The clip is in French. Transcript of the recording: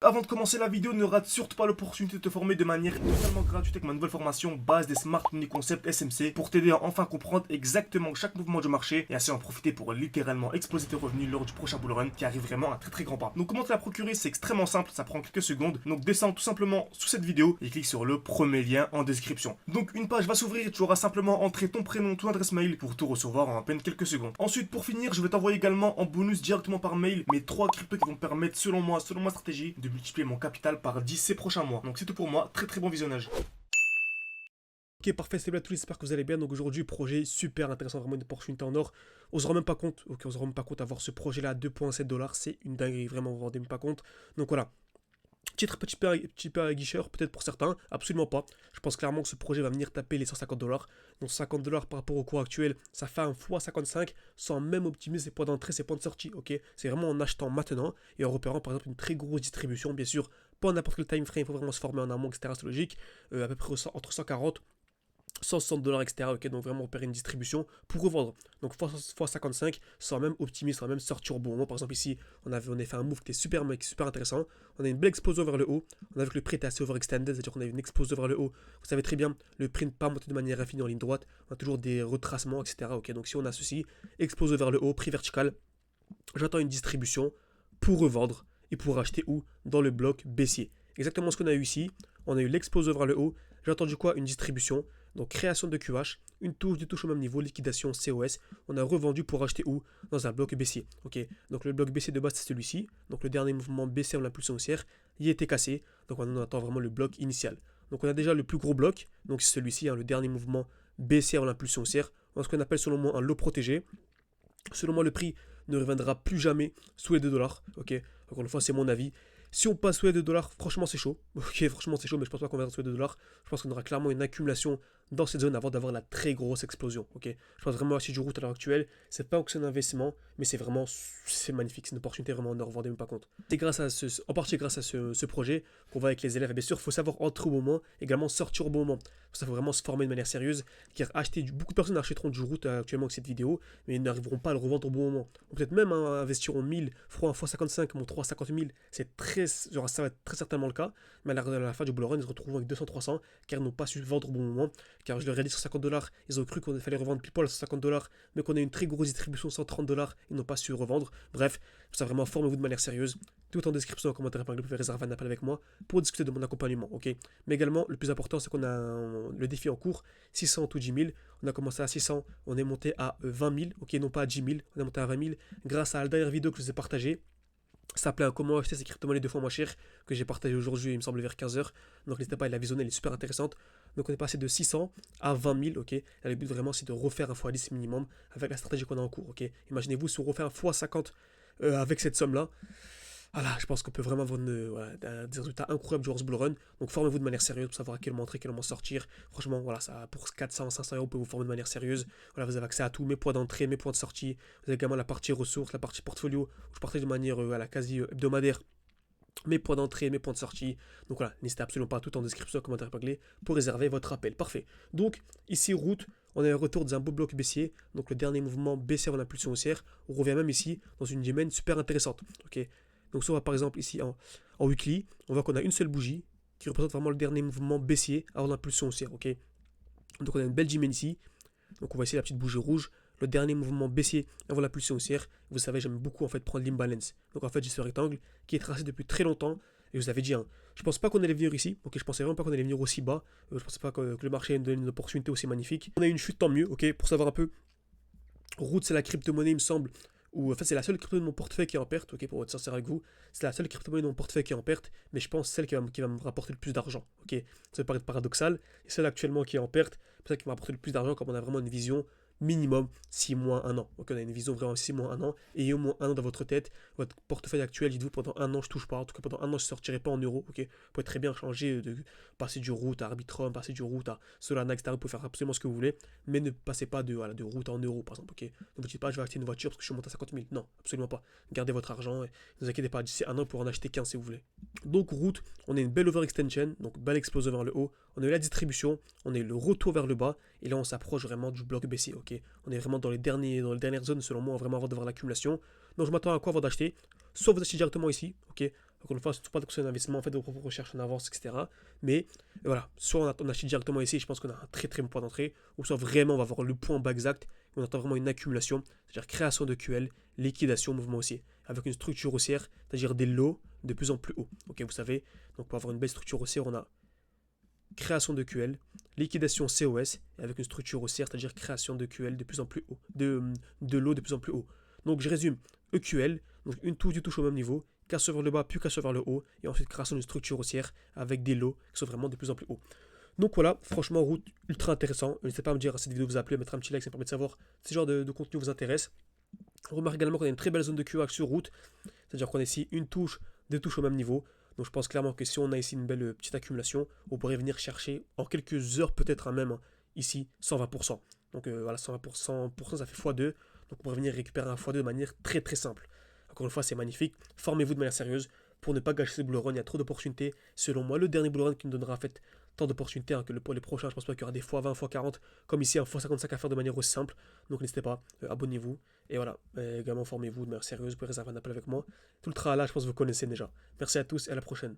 avant de commencer la vidéo, ne rate surtout pas l'opportunité de te former de manière totalement gratuite avec ma nouvelle formation base des Smart Money Concept SMC pour t'aider à enfin comprendre exactement chaque mouvement du marché et ainsi en profiter pour littéralement exploser tes revenus lors du prochain bull run qui arrive vraiment à très grand pas. Donc comment te la procurer, c'est extrêmement simple, ça prend quelques secondes. Donc descends tout simplement sous cette vidéo et clique sur le premier lien en description. Donc une page va s'ouvrir et tu auras simplement entré ton prénom, ton adresse mail pour tout recevoir en à peine quelques secondes. Ensuite, pour finir, je vais t'envoyer également en bonus directement par mail mes 3 cryptos qui vont me permettre, selon moi, selon ma stratégie, de multiplier mon capital par 10 ces prochains mois. Donc c'est tout pour moi, très bon visionnage. Ok, parfait, c'est bien tous, j'espère que vous allez bien. Donc aujourd'hui, projet super intéressant, vraiment une opportunité en or. On se rend même pas compte, ok, on se rend même pas compte d'avoir ce projet-là à 2,7 $, c'est une dinguerie, vraiment, vous vous rendez même pas compte. Donc voilà, petit peu aguicheur, peut-être pour certains, absolument pas. Je pense clairement que ce projet va venir taper les 150 $. Donc 50 $ par rapport au cours actuel, ça fait un x 55 sans même optimiser ses points d'entrée, ses points de sortie, ok. C'est vraiment en achetant maintenant et en repérant par exemple une très grosse distribution, bien sûr, pas n'importe quel time frame, il faut vraiment se former en amont, etc. C'est logique, à peu près entre 140 160 $, etc. Ok, donc vraiment opérer une distribution pour revendre. Donc x 55 sans même optimiser, sans même sortir au bon moment. Par exemple, ici, on a fait un move qui était super intéressant. On a une belle explosion vers le haut. On a vu que le prix était assez overextended, c'est-à-dire qu'on a une explosion vers le haut. Vous savez très bien, le prix ne pas monter de manière infinie en ligne droite. On a toujours des retracements, etc. Ok, donc si on a ceci, explosion vers le haut, prix vertical, j'attends une distribution pour revendre et pour acheter où? Dans le bloc baissier. Exactement ce qu'on a eu ici. On a eu l'explosion vers le haut. J'ai attendu quoi? Une distribution. Donc création de QH, une touche, deux touches au même niveau, liquidation COS. On a revendu pour acheter où? Dans un bloc baissier. Ok. Donc le bloc baissier de base c'est celui-ci. Donc le dernier mouvement baissier en impulsion haussière, il a été cassé. Donc maintenant on attend vraiment le bloc initial. Donc on a déjà le plus gros bloc. Donc c'est celui-ci, hein, le dernier mouvement baissier en impulsion haussière. Ce qu'on appelle selon moi un lot protégé. Selon moi, le prix ne reviendra plus jamais sous les 2 $. Ok, encore une fois, c'est mon avis. Si on passe sous les 2 $, franchement, c'est chaud. Ok, franchement, c'est chaud, mais je pense pas qu'on verra sous les 2 $. Je pense qu'on aura clairement une accumulation dans cette zone avant d'avoir la très grosse explosion. Ok, je pense vraiment à du route à l'heure actuelle. C'est pas que c'est un investissement, mais c'est magnifique. C'est une opportunité vraiment en or, vous vous rendez même pas compte. C'est en partie grâce à ce projet qu'on va avec les élèves. Et bien sûr, il faut savoir entrer au bon moment, également sortir au bon moment. Ça, faut vraiment se former de manière sérieuse. Car beaucoup de personnes achèteront du route actuellement avec cette vidéo, mais ils n'arriveront pas à le revendre au bon moment. Peut-être même investiront 1000, feront un x55, mon 3 50 000. Ça va être très certainement le cas. Mais à la fin du bull run, ils se retrouveront avec 200-300 car ils n'ont pas su vendre au bon moment. Car je leur ai dit sur 50 $, ils ont cru qu'on fallait revendre pile poil à 150 $, mais qu'on a une très grosse distribution 130 $, ils n'ont pas su revendre. Bref, ça vraiment formez-vous de manière sérieuse. Tout en description, en commentaire épinglé, vous pouvez réserver un appel avec moi pour discuter de mon accompagnement, ok. Mais également, le plus important, c'est qu'on a le défi en cours, 600 ou 10 000. On a commencé à 600, on est monté à 20 000, ok, non pas à 10 000, on est monté à 20 000 grâce à la dernière vidéo que je vous ai partagée. Ça s'appelait comment acheter ces crypto-monnaies 2 fois moins cher que j'ai partagé aujourd'hui, il me semble, vers 15h. Donc n'hésitez pas à la visionner, elle est super intéressante. Donc on est passé de 600 à 20 000, ok. Et le but vraiment, c'est de refaire un x10 minimum avec la stratégie qu'on a en cours, ok. Imaginez-vous si on refait un x50 avec cette somme-là. Voilà, je pense qu'on peut vraiment avoir des résultats incroyables durant ce bull run. Donc formez-vous de manière sérieuse pour savoir à quel moment entrer, quel moment sortir. Franchement, voilà, ça, pour 400, 500 euros, vous pouvez vous former de manière sérieuse. Voilà, vous avez accès à tous mes points d'entrée, mes points de sortie. Vous avez également la partie ressources, la partie portfolio, où je partage de manière quasi hebdomadaire mes points d'entrée, mes points de sortie. Donc voilà, n'hésitez absolument pas, tout en description, commentaire épinglé, pour réserver votre appel. Parfait. Donc ici, route, on a un retour dans un beau bloc baissier. Donc le dernier mouvement baissier en impulsion haussière. On revient même ici dans une domaine super intéressante. Ok. Donc si on va par exemple ici en weekly, on voit qu'on a une seule bougie qui représente vraiment le dernier mouvement baissier avant l'impulsion haussière. Ok. Donc on a une belle dimension ici. Donc on voit ici la petite bougie rouge, le dernier mouvement baissier avant la pulsion haussière. Vous savez, j'aime beaucoup en fait prendre l'imbalance. Donc en fait, j'ai ce rectangle qui est tracé depuis très longtemps. Et je vous avais dit, hein, je pense pas qu'on allait venir ici. Ok, je pensais vraiment pas qu'on allait venir aussi bas. Je pensais pas que le marché allait nous donner une opportunité aussi magnifique. On a eu une chute, tant mieux. Ok, pour savoir un peu. Root, c'est la crypto-monnaie, il me semble. Ou en fait, c'est la seule crypto de mon portefeuille qui est en perte. Ok, pour être sincère avec vous, c'est la seule crypto-monnaie de mon portefeuille qui est en perte. Mais je pense celle qui va me rapporter le plus d'argent. Ok, ça peut paraître paradoxal. Et celle actuellement qui est en perte, c'est celle qui va me rapporter le plus d'argent comme on a vraiment une vision minimum 6 mois, 1 an. Ok, on a une vision vraiment 6 mois, 1 an. Et au moins 1 an dans votre tête. Votre portefeuille actuel, dites-vous pendant 1 an, je touche pas. En tout cas, pendant 1 an, je ne sortirai pas en euros. Ok, vous pouvez très bien changer, passer du route à Arbitrum, passer du route à Solana, etc. Vous pouvez faire absolument ce que vous voulez. Mais ne passez pas de route en euros, par exemple. Ok, ne vous dites pas, je vais acheter une voiture parce que je suis monté à 50 000. Non, absolument pas. Gardez votre argent et ne vous inquiétez pas. D'ici 1 an, pour en acheter 15 si vous voulez. Donc, route, on a une belle overextension. Donc, belle explosion vers le haut. On a eu la distribution. On a eu le retour vers le bas. Et là, on s'approche vraiment du bloc baissier. Ok, on est vraiment dans les dernières zones, selon moi, vraiment avant de voir l'accumulation. Donc, je m'attends à quoi avant d'acheter. Soit vous achetez directement ici, ok, Encore une fois, c'est pas de conseil d'investissement, faites vos propres recherches en avance, etc. Mais voilà, soit on achète directement ici, je pense qu'on a un très très bon point d'entrée, ou soit vraiment on va avoir le point bas exact, et on attend vraiment une accumulation, c'est-à-dire création de QL, liquidation, mouvement haussier, avec une structure haussière, c'est-à-dire des lots de plus en plus hauts. Ok, vous savez, donc pour avoir une belle structure haussière, on a création de QL, liquidation COS, et avec une structure haussière, c'est-à-dire création de QL de plus en plus haut, de lots de plus en plus haut. Donc je résume, EQL, donc une touche du touche au même niveau, casse vers le bas, puis casse vers le haut, et ensuite création d'une structure haussière avec des lots qui sont vraiment de plus en plus hauts. Donc voilà, franchement, route ultra intéressant. N'hésitez pas à me dire à cette vidéo vous a plu, à mettre un petit like, ça me permet de savoir si ce genre de contenu vous intéresse. On remarque également qu'on a une très belle zone de QA sur route, c'est-à-dire qu'on a ici une touche, deux touches au même niveau. Donc je pense clairement que si on a ici une belle petite accumulation, on pourrait venir chercher en quelques heures peut-être même ici 120%. Donc voilà, 120%, ça fait x2. Donc on pourrait venir récupérer un x2 de manière très très simple. Encore une fois, c'est magnifique. Formez-vous de manière sérieuse pour ne pas gâcher ce bull run. Il y a trop d'opportunités. Selon moi, le dernier bull run qui nous donnera en fait tant d'opportunités que pour les prochains, je pense pas qu'il y aura des x20, x40, comme ici un x55 à faire de manière aussi simple. Donc n'hésitez pas, abonnez-vous. Et voilà, également formez-vous de manière sérieuse. Vous pouvez réserver un appel avec moi. Tout le travail là, je pense que vous connaissez déjà. Merci à tous et à la prochaine.